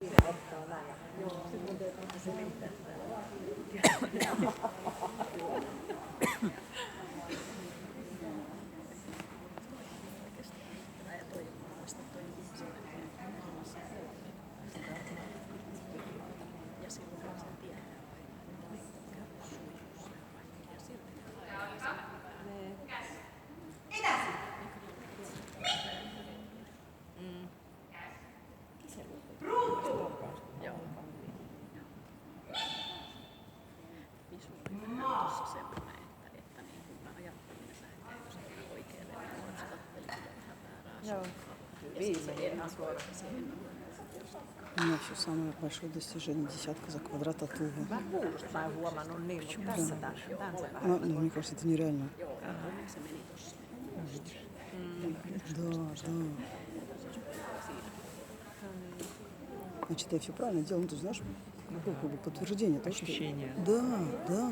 ottaa näin. Joo, sitten mun täytyy selittää täällä. У меня все самое большое достижение десятка за квадрат от Увы. Мне кажется, это нереально. Да. Значит, я все правильно делал. Ну, ты знаешь, как бы подтверждение того, что... Ощущение. Да.